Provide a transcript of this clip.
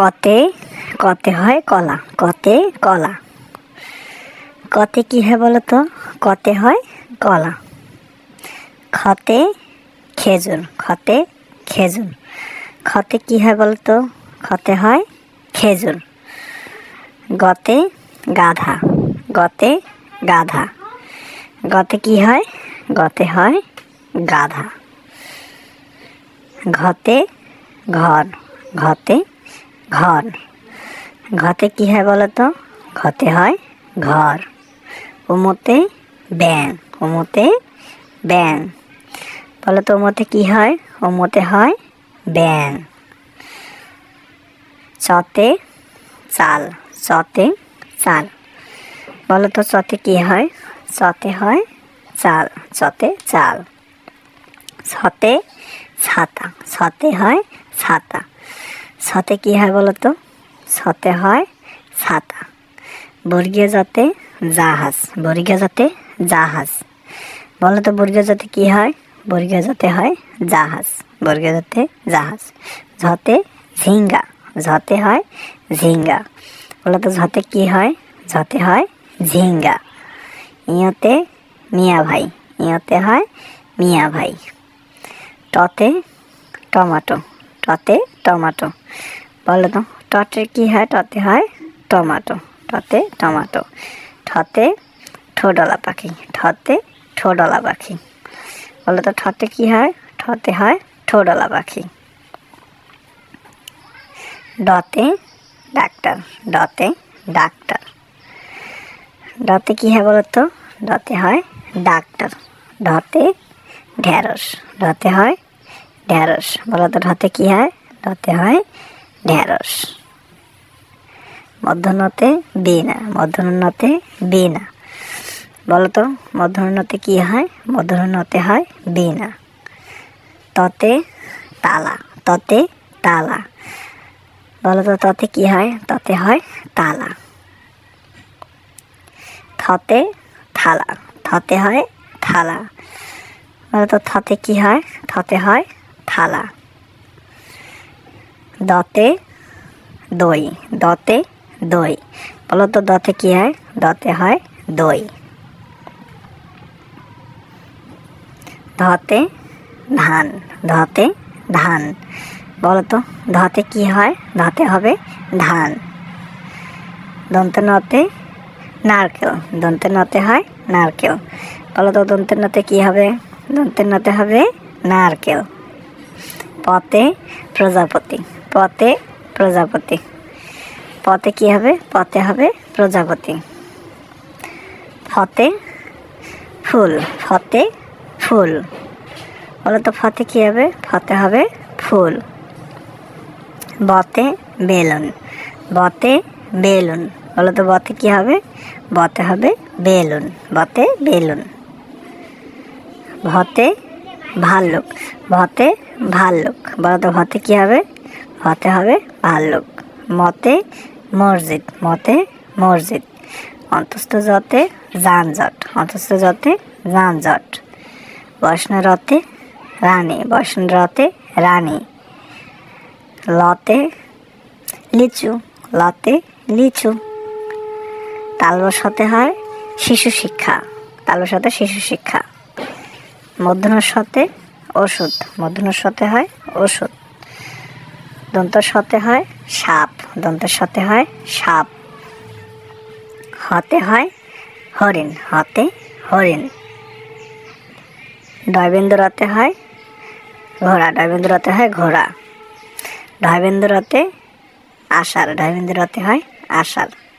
কতে কতে হয় কলা, কতে কলা। কতে কি হয় বলো তো? কতে হয় কলা। খতে খেজুর, খতে খেজুর। খতে কি হয় বলো তো? খতে হয় খেজুর। গতে গাধা, গতে গাধা। গতে কি হয়? গতে হয় গাধা। ঘতে ঘর, ঘতে ঘর। ঘতে কি হয় বলো তো? ঘতে হয় ঘর। উমোতে ব্যাং, উমোতে ব্যাং। বলো তো উমোতে কি হয়? উমোতে হয় ব্যাং। চতে চাল, চতে চাল। বলো তো চতে কি হয়? চতে হয় চাল, চতে চাল। ছতে ছাতা, ছতে হয় ছাতা। ছতে কি হয় বলো তো? ছতে হয় ছাতা। বর্গীয় জাতে জাহাজ, বর্গীয় জাতে জাহাজ। বলো তো বর্গীয় জাতে কি হয়? বর্গীয় জাতে হয় জাহাজ, বর্গীয় জাতে জাহাজ। ঝতে ঝিঙ্গা, ঝতে হয় ঝিঙ্গা। বলো তো ঝতে কি হয়? ঝতে হয় ঝিঙ্গা। ইয়তে মিয়া ভাই, ইয়তে হয় মিয়া ভাই। টতে টমাটো, টতে টমাটো। বলো তো টতে কি হয়? টতে হয় টমাটো, টতে টমাটো। ঠতে ঠোডলা পাখি, ঠতে ঠোডলা পাখি। বলো তো ঠতে কি হয়? ঠতে হয় ঠোডলা পাখি। ডতে ডাক্তার, ডতে ডাক্তার। ডতে কি হয় বলো তো? ডতে হয় ডাক্তার। ঢতে ঢেঁড়স, ঢতে হয় ঢেঁড়স। বলো তো ঢতে কি হয়? ঢতে হয় ঢেঁড়স। মধ্যনতে বিনা, মধ্যনতে বিনা। বলো তো মধ্যনতে কি হয়? মধ্যনতে হয় বিনা। ততে তালা, ততে তালা। বলো তো ততে কি হয়? ততে হয় তালা। থতে থালা, থতে হয় থালা। বলো তো থতে কি হয়? থতে হয় থালা। দতে দই, দতে দই। বলো তো দতে কি হয়? দতে হয় দই। ধতে ধান, ধতে ধান। বলো তো ধতে কি হয়? ধতে হবে ধান। দন্তে নতে নারকেল, দন্তে নতে হয় নারকেল। বলো তো দন্তে নতে কি হবে? দন্তে নতে হবে নারকেল। পতে প্রজাপতি, পতে প্রজাপতি। পতে কি হবে? পতে হবে প্রজাপতি। ফতে ফুল, ফতে ফুল। বলো তো ফতে কি হবে? ফতে হবে ফুল। বতে বেলুন, বতে বেলুন। বলো তো বতে কি হবে? বতে হবে বেলুন, বতে বেলুন। ভতে ভাল্লুক, ভতে ভাল্লুক। বলো তো ভতে কি হবে? ভতে হবে ভাল্লুক। মতে মসজিদ, মতে মসজিদ। অন্তস্থ জতে যানজট, অন্তস্থ জতে যানজট। বসন রতে রানী, বসন রতে রানী। লতে লিচু, লতে লিচু। তালবসাতে হয় শিশু শিক্ষা, তালবসাতে শিশু শিক্ষা। মূর্ধন্য ষতে ওষুধ, মূর্ধন্য ষতে হয় ওষুধ। দন্ত সতে হয় সাপ, দন্ত সতে হয় সাপ। হতে হয় হরিণ, হতে হরিণ। ডয়বেন্দ্রতে হয় ঘোড়া, ডয়বেন্দ্রতে হয় ঘোড়া। ঢয়বেন্দ্রতে আষাঢ়, ঢয়বেন্দ্রতে হয় আষাঢ়।